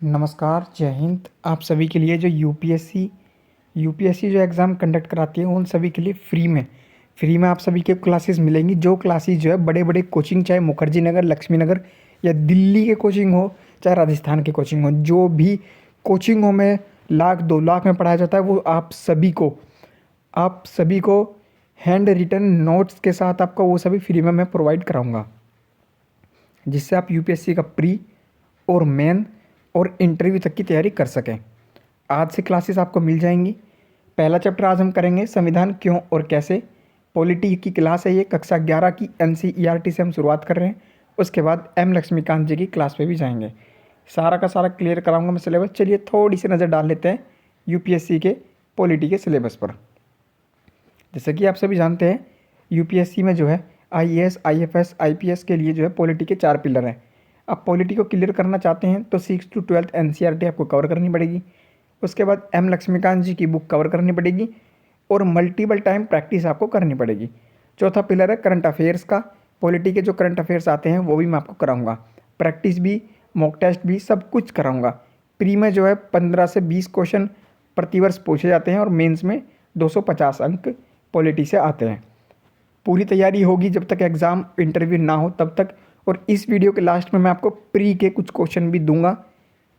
नमस्कार, जय हिंद। आप सभी के लिए जो यूपीएससी जो एग्ज़ाम कंडक्ट कराती है उन सभी के लिए फ्री में आप सभी के क्लासेस मिलेंगी। जो क्लासेस जो है बड़े बड़े कोचिंग, चाहे मुखर्जी नगर, लक्ष्मी नगर या दिल्ली के कोचिंग हो, चाहे राजस्थान के कोचिंग हो, जो भी कोचिंगों में लाख 2 लाख में पढ़ाया जाता है वो आप सभी को हैंड रिटन नोट्स के साथ आपको वो सभी फ्री में मैं प्रोवाइड कराऊंगा, जिससे आप यूपीएससी का प्री और मेन और इंटरव्यू तक की तैयारी कर सकें। आज से क्लासेस आपको मिल जाएंगी। पहला चैप्टर आज हम करेंगे संविधान क्यों और कैसे। पॉलिटी की क्लास है ये, कक्षा 11 की एनसीईआरटी से हम शुरुआत कर रहे हैं। उसके बाद एम लक्ष्मीकांत जी की क्लास पे भी जाएंगे। सारा का सारा क्लियर कराऊंगा मैं सिलेबस। चलिए थोड़ी सी नज़र डाल लेते हैं यूपीएससी के पॉलिटी के सिलेबस पर। जैसे कि आप सभी जानते हैं, यूपीएससी में जो है आईएएस, आईएफएस, आईपीएस के लिए जो है पॉलिटी के 4 पिलर हैं। आप पॉलिटी को क्लियर करना चाहते हैं तो 6 to 12 एनसीईआरटी आपको कवर करनी पड़ेगी। उसके बाद एम लक्ष्मीकांत जी की बुक कवर करनी पड़ेगी और मल्टीपल टाइम प्रैक्टिस आपको करनी पड़ेगी। चौथा पिलर है करंट अफेयर्स का। पॉलिटी के जो करंट अफेयर्स आते हैं वो भी मैं आपको कराऊंगा, प्रैक्टिस भी, मॉक टेस्ट भी, सब कुछ कराऊंगा। प्री में जो है 15 से 20 क्वेश्चन प्रतिवर्ष पूछे जाते हैं और मेंस में 250 अंक पॉलिटी से आते हैं। पूरी तैयारी होगी जब तक एग्ज़ाम इंटरव्यू ना हो तब तक। और इस वीडियो के लास्ट में मैं आपको प्री के कुछ क्वेश्चन भी दूंगा,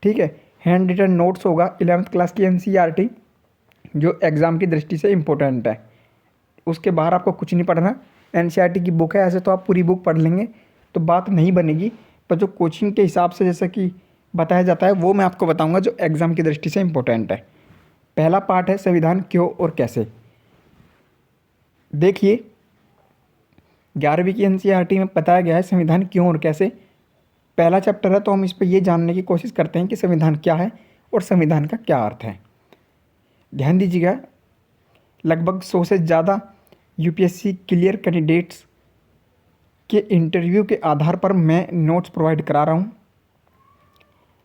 ठीक है। हैंड रिटन नोट्स होगा 11th क्लास की एनसीईआरटी, जो एग्ज़ाम की दृष्टि से इम्पोर्टेंट है। उसके बाहर आपको कुछ नहीं पढ़ना। एनसीईआरटी की बुक है, ऐसे तो आप पूरी बुक पढ़ लेंगे तो बात नहीं बनेगी, पर जो कोचिंग के हिसाब से जैसे कि बताया जाता है वो मैं आपको बताऊँगा जो एग्ज़ाम की दृष्टि से इम्पोर्टेंट है। पहला पार्ट है संविधान क्यों और कैसे। देखिए 11वीं की एनसीईआरटी में बताया गया है संविधान क्यों और कैसे। पहला चैप्टर है तो हम इस पर ये जानने की कोशिश करते हैं कि संविधान क्या है और संविधान का क्या अर्थ है। ध्यान दीजिएगा, लगभग 100 से ज़्यादा यूपीएससी क्लियर कैंडिडेट्स के इंटरव्यू के आधार पर मैं नोट्स प्रोवाइड करा रहा हूँ।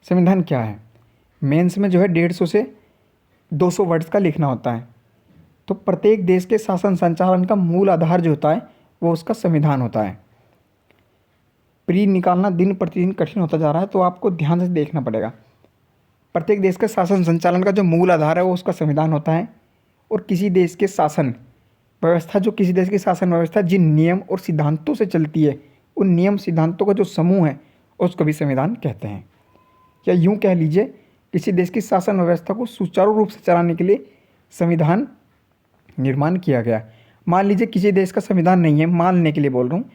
संविधान क्या है, मेंस में जो है 150 से 200 वर्ड्स का लिखना होता है। तो प्रत्येक देश के शासन संचालन का मूल आधार जो होता है वो उसका संविधान होता है। प्री निकालना दिन प्रतिदिन कठिन होता जा रहा है, तो आपको ध्यान से देखना पड़ेगा। प्रत्येक देश का शासन संचालन का जो मूल आधार है वो उसका संविधान होता है। और किसी देश के शासन व्यवस्था, जो किसी देश की शासन व्यवस्था जिन नियम और सिद्धांतों से चलती है, उन नियम सिद्धांतों का जो समूह है उसको भी संविधान कहते हैं। या यूँ कह लीजिए, किसी देश की शासन व्यवस्था को सुचारू रूप से चलाने के लिए संविधान निर्माण किया गया। मान लीजिए किसी देश का संविधान नहीं है, मानने के लिए बोल रहा हूँ,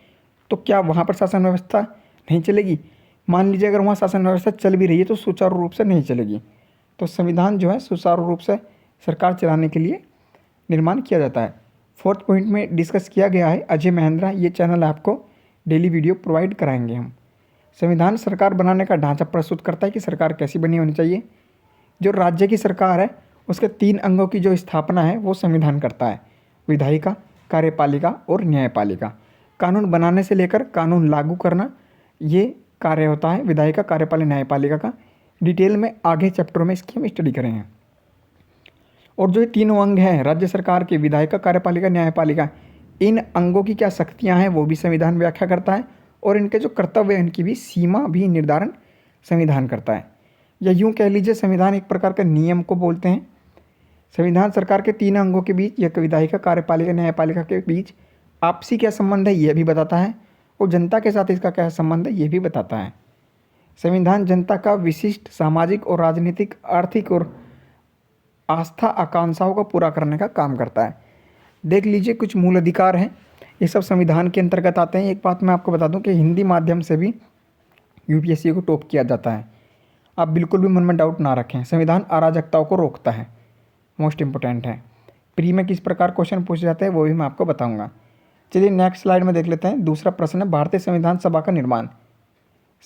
तो क्या वहाँ पर शासन व्यवस्था नहीं चलेगी? मान लीजिए अगर वहाँ शासन व्यवस्था चल भी रही है तो सुचारू रूप से नहीं चलेगी। तो संविधान जो है सुचारू रूप से सरकार चलाने के लिए निर्माण किया जाता है। 4th पॉइंट में डिस्कस किया गया है अजय महेंद्रा, ये चैनल आपको डेली वीडियो प्रोवाइड कराएंगे हम। संविधान सरकार बनाने का ढांचा प्रस्तुत करता है कि सरकार कैसी बनी होनी चाहिए। जो राज्य की सरकार है उसके 3 अंगों की जो स्थापना है वो संविधान करता है, विधायिका, कार्यपालिका और न्यायपालिका। कानून बनाने से लेकर कानून लागू करना ये कार्य होता है विधायिका, कार्यपालिका, न्यायपालिका का। डिटेल में आगे चैप्टरों में इसकी हम स्टडी करेंगे। और जो ये तीनों अंग हैं राज्य सरकार के, विधायिका, कार्यपालिका, न्यायपालिका, इन अंगों की क्या शक्तियाँ हैं वो भी संविधान व्याख्या करता है। और इनके जो कर्तव्य हैं इनकी भी सीमा भी निर्धारण संविधान करता है। या यूँ कह लीजिए संविधान एक प्रकार का नियम को बोलते हैं। संविधान सरकार के 3 अंगों के बीच या विधायिका, कार्यपालिका, न्यायपालिका के बीच आपसी क्या संबंध है यह भी बताता है, और जनता के साथ इसका क्या संबंध है ये भी बताता है। संविधान जनता का विशिष्ट सामाजिक और राजनीतिक, आर्थिक और आस्था आकांक्षाओं को पूरा करने का काम करता है। देख लीजिए कुछ मूल अधिकार हैं, ये सब संविधान के अंतर्गत आते हैं। एक बात मैं आपको बता दूं कि हिंदी माध्यम से भी यूपीएससी को टॉप किया जाता है। आप बिल्कुल भी मन में डाउट ना रखें। संविधान अराजकताओं को रोकता है, मोस्ट इंपॉर्टेंट है। प्री में किस प्रकार क्वेश्चन पूछे जाते हैं वो भी मैं आपको बताऊंगा। चलिए नेक्स्ट स्लाइड में देख लेते हैं। दूसरा प्रश्न है भारतीय संविधान सभा का निर्माण।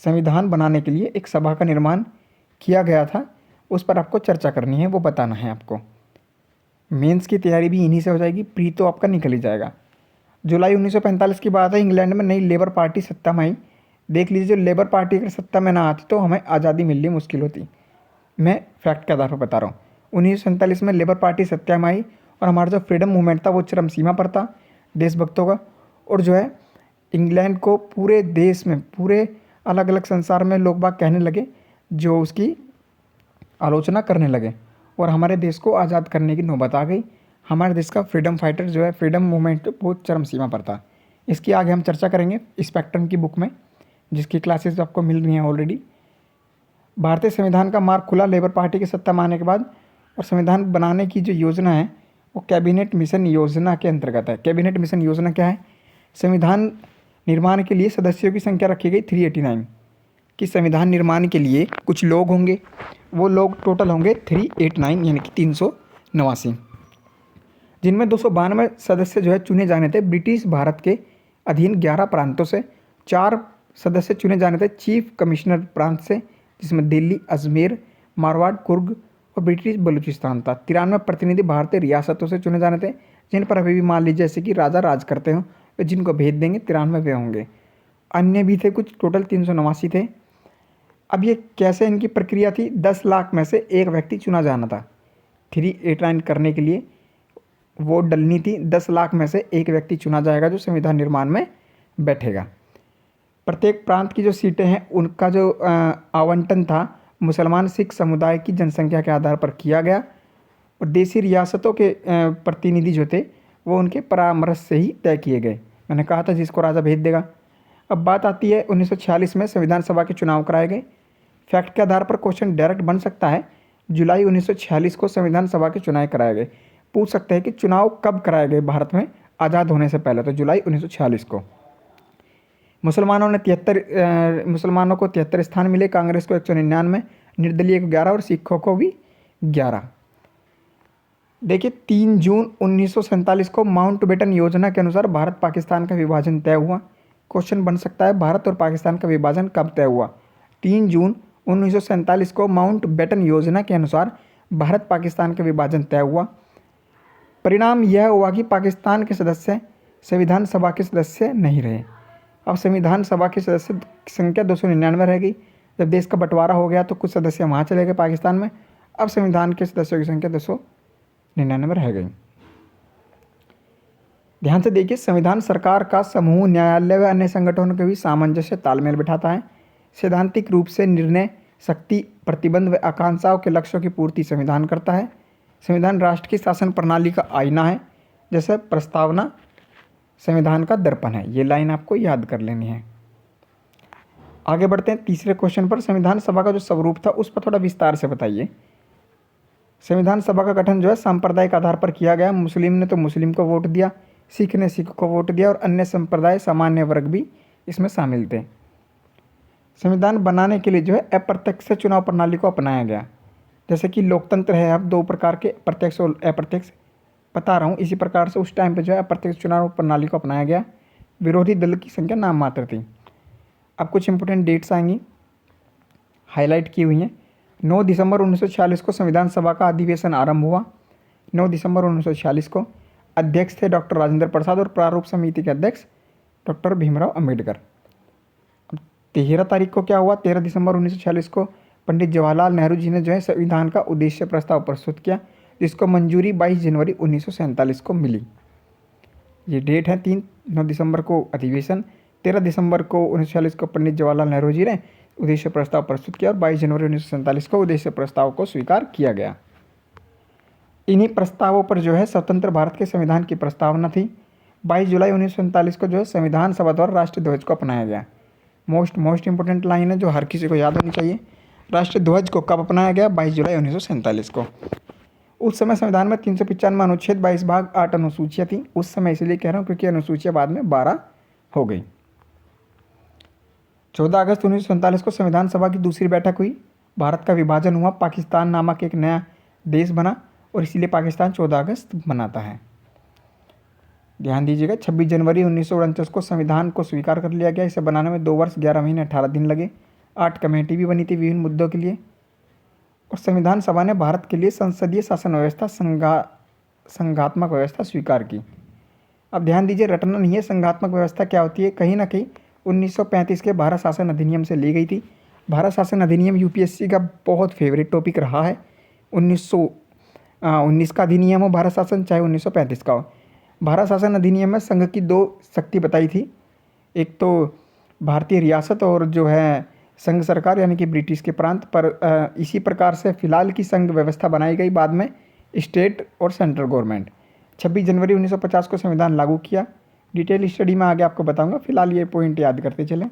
संविधान बनाने के लिए एक सभा का निर्माण किया गया था, उस पर आपको चर्चा करनी है, वो बताना है आपको। मेंस की तैयारी भी इन्हीं से हो जाएगी, प्री तो आपका निकल ही जाएगा। जुलाई 1945 की बात है, इंग्लैंड में नई लेबर पार्टी सत्ता में आई। देख लीजिए, लेबर पार्टी अगर सत्ता में ना आती तो हमें आज़ादी मिलनी मुश्किल होती। मैं फैक्ट के आधार पर बता रहा हूँ। 1947 में लेबर पार्टी सत्ता में आई और हमारा जो फ्रीडम मूवमेंट था वो चरम सीमा पर था देशभक्तों का। और जो है इंग्लैंड को पूरे देश में, पूरे अलग अलग संसार में लोग बाग कहने लगे जो उसकी आलोचना करने लगे और हमारे देश को आज़ाद करने की नौबत आ गई। हमारे देश का फ्रीडम फाइटर जो है, फ्रीडम मूवमेंट बहुत चरम सीमा पर था। इसकी आगे हम चर्चा करेंगे स्पेक्ट्रम की बुक में, जिसकी क्लासेस आपको मिल रही हैं ऑलरेडी। भारतीय संविधान का मार्ग खुला लेबर पार्टी की सत्ता में आने के बाद, और संविधान बनाने की जो योजना है वो कैबिनेट मिशन योजना के अंतर्गत है। कैबिनेट मिशन योजना क्या है? संविधान निर्माण के लिए सदस्यों की संख्या रखी गई 389 कि संविधान निर्माण के लिए कुछ लोग होंगे, वो लोग टोटल होंगे 389 यानी कि 389, जिनमें 292 सदस्य जो है चुने जाने थे ब्रिटिश भारत के अधीन 11 प्रांतों से। 4 सदस्य चुने जाने थे चीफ कमिश्नर प्रांत से, जिसमें दिल्ली, अजमेर, मारवाड़, कुर्ग और ब्रिटिश बलूचिस्तान था। 93 प्रतिनिधि भारतीय रियासतों से चुने जाने थे, जिन पर अभी भी मान लीजिए जैसे कि राजा राज करते हो, तो जिनको भेज देंगे 93 वे होंगे। अन्य भी थे कुछ, टोटल 389 थे। अब ये कैसे इनकी प्रक्रिया थी? 10 लाख में से एक व्यक्ति चुना जाना था। 389 करने के लिए वोट डलनी थी। 10 लाख में से एक व्यक्ति चुना जाएगा जो संविधान निर्माण में बैठेगा। प्रत्येक प्रांत की जो सीटें हैं उनका जो आवंटन था मुसलमान सिख समुदाय की जनसंख्या के आधार पर किया गया, और देसी रियासतों के प्रतिनिधि जो थे वो उनके परामर्श से ही तय किए गए। मैंने कहा था जिसको राजा भेज देगा। अब बात आती है 1946 में संविधान सभा के चुनाव कराए गए। फैक्ट के आधार पर क्वेश्चन डायरेक्ट बन सकता है। जुलाई 1946 को संविधान सभा के चुनाव कराए गए। पूछ सकते हैं कि चुनाव कब कराए गए भारत में आज़ाद होने से पहले, तो जुलाई 1946 को। मुसलमानों को 73 स्थान मिले, कांग्रेस को 199, निर्दलीय को 11 और सिखों को भी 11। देखिए 3 जून 1947 को माउंटबेटन योजना के अनुसार भारत पाकिस्तान का विभाजन तय हुआ। क्वेश्चन बन सकता है भारत और पाकिस्तान का विभाजन कब तय हुआ? 3 जून 1947 को माउंटबेटन योजना के अनुसार भारत पाकिस्तान का विभाजन तय हुआ। परिणाम यह हुआ कि पाकिस्तान के सदस्य संविधान सभा के सदस्य नहीं रहे। अब संविधान सभा के सदस्य की संख्या 299 रह गई। जब देश का बंटवारा हो गया तो कुछ सदस्य वहाँ चले गए पाकिस्तान में। अब संविधान के सदस्यों की संख्या 299 रह गई। ध्यान से देखिए, संविधान सरकार का समूह, न्यायालय व अन्य संगठनों के भी सामंजस्य तालमेल बिठाता है। सैद्धांतिक रूप से निर्णय शक्ति, प्रतिबंध व आकांक्षाओं के लक्ष्यों की पूर्ति संविधान करता है। संविधान राष्ट्र की शासन प्रणाली का आईना है। जैसे प्रस्तावना संविधान का दर्पण है। ये लाइन आपको याद कर लेनी है। आगे बढ़ते हैं तीसरे क्वेश्चन पर। संविधान सभा का जो स्वरूप था उस पर थोड़ा विस्तार से बताइए। संविधान सभा का गठन जो है सांप्रदायिक आधार पर किया गया। मुस्लिम ने तो मुस्लिम को वोट दिया, सिख ने सिख को वोट दिया, और अन्य संप्रदाय सामान्य वर्ग भी इसमें शामिल थे। संविधान बनाने के लिए जो है अप्रत्यक्ष चुनाव प्रणाली को अपनाया गया। जैसे कि लोकतंत्र है, अब 2 प्रकार के, प्रत्यक्ष और अप्रत्यक्ष बता रहा हूँ। इसी प्रकार से उस टाइम पे जो है अप्रत्यक्ष चुनाव प्रणाली को अपनाया गया। विरोधी दल की संख्या नाम मात्र थी। अब कुछ इंपोर्टेंट डेट्स आएंगी, हाईलाइट की हुई हैं। 9 दिसंबर 1946 को संविधान सभा का अधिवेशन आरंभ हुआ। 9 दिसंबर 1946 को अध्यक्ष थे डॉक्टर राजेंद्र प्रसाद और प्रारूप समिति के अध्यक्ष डॉक्टर भीमराव अंबेडकर। अब 13 तारीख को क्या हुआ? 13 दिसंबर 1946 को पंडित जवाहरलाल नेहरू जी ने जो है संविधान का उद्देश्य प्रस्ताव प्रस्तुत किया, जिसको मंजूरी 22 जनवरी 1947 को मिली। ये डेट है 9 दिसंबर को अधिवेशन, 13 दिसंबर को 1946 को पंडित जवाहरलाल नेहरू जी ने उद्देश्य प्रस्ताव प्रस्तुत किया और 22 जनवरी 1947 को उद्देश्य प्रस्ताव को स्वीकार किया गया। इन्हीं प्रस्तावों पर जो है स्वतंत्र भारत के संविधान की प्रस्तावना थी। 22 जुलाई 1947 को जो है संविधान सभा द्वारा राष्ट्रीय ध्वज को अपनाया गया। मोस्ट इंपोर्टेंट लाइन है जो हर किसी को याद होनी चाहिए। राष्ट्रीय ध्वज को कब अपनाया गया? 22 जुलाई 1947 को। उस समय संविधान में 395 अनुच्छेद, 22 भाग, 8 अनुसूचियाँ थी। उस समय इसलिए कह रहा हूँ क्योंकि अनुसूचियाँ बाद में 12 हो गई। 14 अगस्त 1947 को संविधान सभा की दूसरी बैठक हुई। भारत का विभाजन हुआ, पाकिस्तान नामक एक नया देश बना और इसीलिए पाकिस्तान 14 अगस्त मनाता है। ध्यान दीजिएगा, 26 जनवरी 1949 को संविधान को स्वीकार कर लिया गया। इसे बनाने में 2 वर्ष 11 महीने 18 दिन लगे। 8 कमेटी भी बनी थी विभिन्न मुद्दों के लिए। और संविधान सभा ने भारत के लिए संसदीय शासन व्यवस्था, संघात्मक व्यवस्था स्वीकार की। अब ध्यान दीजिए, रटना नहीं है। संघात्मक व्यवस्था क्या होती है? कहीं ना कहीं 1935 के भारत शासन अधिनियम से ली गई थी। भारत शासन अधिनियम यूपीएससी का बहुत फेवरेट टॉपिक रहा है। 1919 का अधिनियम हो भारत शासन, चाहे 1935 का हो। भारत शासन अधिनियम में संघ की 2 शक्ति बताई थी। एक तो भारतीय रियासत और जो है संघ सरकार यानी कि ब्रिटिश के प्रांत पर इसी प्रकार से फिलहाल की संघ व्यवस्था बनाई गई, बाद में स्टेट और सेंट्रल गवर्नमेंट। 26 जनवरी 1950 को संविधान लागू किया। डिटेल स्टडी में आगे आपको बताऊंगा, फिलहाल ये पॉइंट याद करते चलें।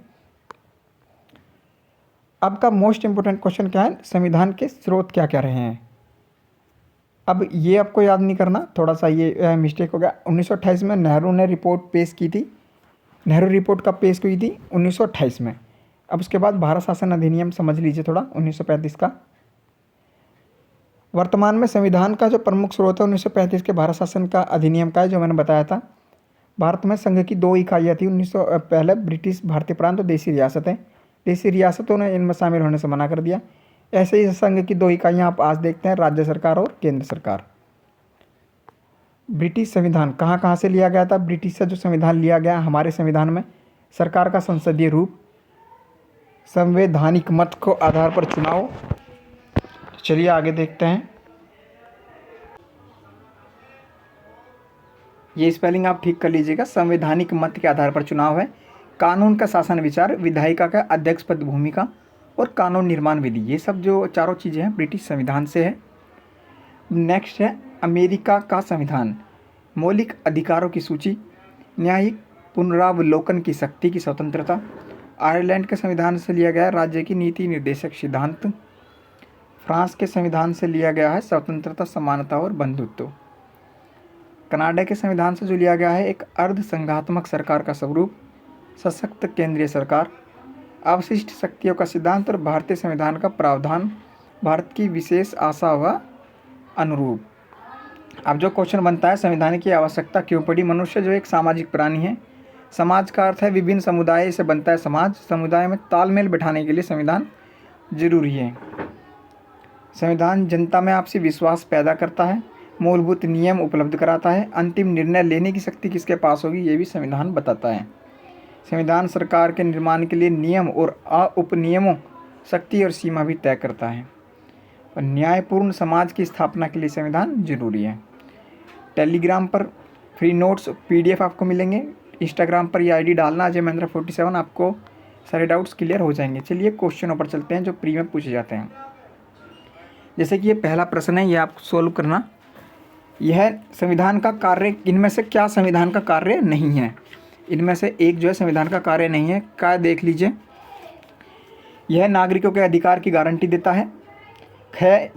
अब का मोस्ट इंपोर्टेंट क्वेश्चन क्या है, संविधान के स्रोत क्या क्या रहे हैं। अब ये आपको याद नहीं करना, थोड़ा सा ये मिस्टेक हो गया। 1928 में नेहरू ने रिपोर्ट पेश की थी, नेहरू रिपोर्ट कब पेश हुई थी, 1928 में। अब उसके बाद भारत शासन अधिनियम समझ लीजिए थोड़ा, 1935 का। वर्तमान में संविधान का जो प्रमुख स्रोत है 1935 के भारत शासन का अधिनियम का है, जो मैंने बताया था। भारत में संघ की 2 इकाइयाँ थी, 1900 पहले ब्रिटिश भारतीय प्रांत और देसी रियासतें। देसी रियासतों ने इनमें शामिल होने से मना कर दिया। ऐसे ही संघ की 2 इकाइयाँ आप आज देखते हैं, राज्य सरकार और केंद्र सरकार। ब्रिटिश संविधान कहाँ कहाँ से लिया गया था, ब्रिटिश से जो संविधान लिया गया हमारे संविधान में, सरकार का संसदीय रूप, संवैधानिक मत को आधार पर चुनाव। चलिए आगे देखते हैं। ये स्पेलिंग आप ठीक कर लीजिएगा, संवैधानिक मत के आधार पर चुनाव है। कानून का शासन विचार, विधायिका का अध्यक्ष पद भूमिका और कानून निर्माण विधि, ये सब जो चारों चीज़ें हैं ब्रिटिश संविधान से है। नेक्स्ट है अमेरिका का संविधान, मौलिक अधिकारों की सूची, न्यायिक पुनरावलोकन की शक्ति की स्वतंत्रता। आयरलैंड के संविधान से लिया गया है राज्य की नीति निर्देशक सिद्धांत। फ्रांस के संविधान से लिया गया है स्वतंत्रता, समानता और बंधुत्व। कनाडा के संविधान से जो लिया गया है एक अर्ध संघात्मक सरकार का स्वरूप, सशक्त केंद्रीय सरकार, अवशिष्ट शक्तियों का सिद्धांत और भारतीय संविधान का प्रावधान, भारत की विशेष आशा व अनुरूप। अब जो क्वेश्चन बनता है, संविधान की आवश्यकता क्यों पड़ी। मनुष्य जो एक सामाजिक प्राणी है, समाज का अर्थ है विभिन्न समुदाय से बनता है समाज, समुदाय में तालमेल बिठाने के लिए संविधान जरूरी है। संविधान जनता में आपसी विश्वास पैदा करता है, मूलभूत नियम उपलब्ध कराता है, अंतिम निर्णय लेने की शक्ति किसके पास होगी ये भी संविधान बताता है। संविधान सरकार के निर्माण के लिए नियम और उपनियमों, शक्ति और सीमा भी तय करता है। और न्यायपूर्ण समाज की स्थापना के लिए संविधान जरूरी है। टेलीग्राम पर फ्री नोट्स PDF आपको मिलेंगे, इंस्टाग्राम पर ये ID डालना अजय महेंद्र 47, आपको सारे डाउट्स क्लियर हो जाएंगे। चलिए क्वेश्चनों पर चलते हैं जो प्री में पूछे जाते हैं। जैसे कि ये पहला प्रश्न है, ये आप सोल्व करना। यह संविधान का कार्य, इनमें से क्या संविधान का कार्य नहीं है, इनमें से एक जो है संविधान का कार्य नहीं है, क्या देख लीजिए। यह नागरिकों के अधिकार की गारंटी देता है।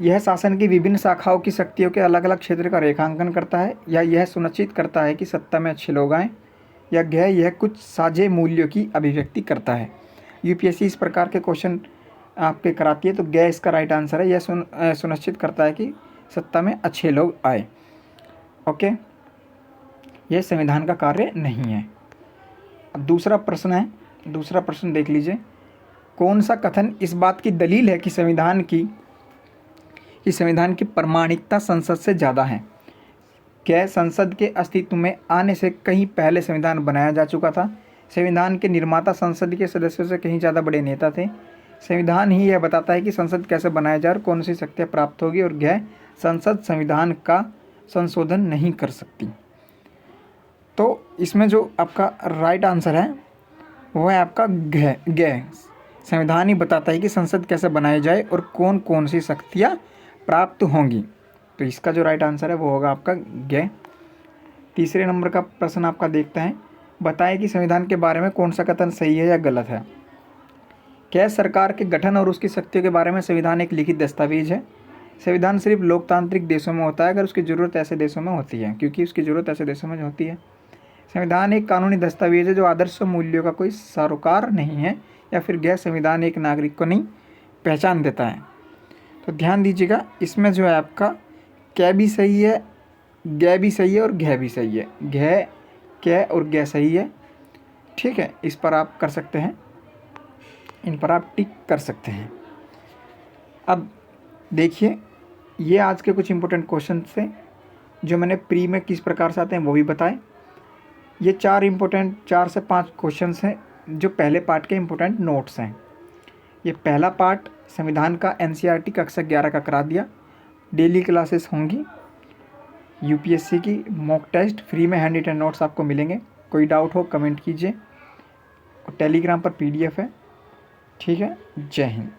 यह शासन की विभिन्न शाखाओं की शक्तियों के अलग अलग क्षेत्र का रेखांकन करता है, या यह सुनिश्चित करता है कि सत्ता में अच्छे लोग आएँ, या यह कुछ साझे मूल्यों की अभिव्यक्ति करता है। UPSC इस प्रकार के क्वेश्चन आपके कराती है, तो इसका राइट आंसर है। यह सुनिश्चित करता है कि सत्ता में अच्छे लोग आए। ओके, यह संविधान का कार्य नहीं है। अब दूसरा प्रश्न है, दूसरा प्रश्न देख लीजिए। कौन सा कथन इस बात की दलील है कि संविधान की प्रामाणिकता संसद से ज़्यादा है। क्या संसद के अस्तित्व में आने से कहीं पहले संविधान बनाया जा चुका था। संविधान के निर्माता संसद के सदस्यों से कहीं ज़्यादा बड़े नेता थे। संविधान ही यह बताता है कि संसद कैसे बनाया जाए और कौन सी शक्तियाँ प्राप्त होगी, और संसद संविधान का संशोधन नहीं कर सकती। तो इसमें जो आपका राइट आंसर है वो है आपका संविधान ही बताता है कि संसद कैसे बनाई जाए और कौन कौन सी शक्तियाँ प्राप्त होंगी। तो इसका जो राइट आंसर है वो होगा आपका तीसरे नंबर का प्रश्न आपका देखते हैं। बताएं कि संविधान के बारे में कौन सा कथन सही है या गलत है। क्या सरकार के गठन और उसकी शक्तियों के बारे में संविधान एक लिखित दस्तावेज है। संविधान सिर्फ लोकतांत्रिक देशों में होता है अगर उसकी ज़रूरत ऐसे देशों में होती है, क्योंकि उसकी ज़रूरत ऐसे देशों में होती है। संविधान एक कानूनी दस्तावेज है जो आदर्श मूल्यों का कोई सरोकार नहीं है, या फिर संविधान एक नागरिक को नहीं पहचान देता है। तो ध्यान दीजिएगा, इसमें जो है आपका क्या भी सही है, भी सही है और भी सही है। क्या और सही है, ठीक है। इस पर आप कर सकते हैं, इन पर आप टिक कर सकते हैं। अब देखिए, ये आज के कुछ इंपॉर्टेंट क्वेश्चन थे जो मैंने प्री में किस प्रकार से आते हैं वो भी बताए। ये 4 से 5 क्वेश्चन हैं जो पहले पार्ट के इंपॉर्टेंट नोट्स हैं। ये पहला पार्ट संविधान का NCERT कक्षा 11 का करा दिया। डेली क्लासेस होंगी, UPSC की मॉक टेस्ट फ्री में हैंड रिटन नोट्स आपको मिलेंगे। कोई डाउट हो कमेंट कीजिए। और टेलीग्राम पर PDF है, ठीक है। जय हिंद।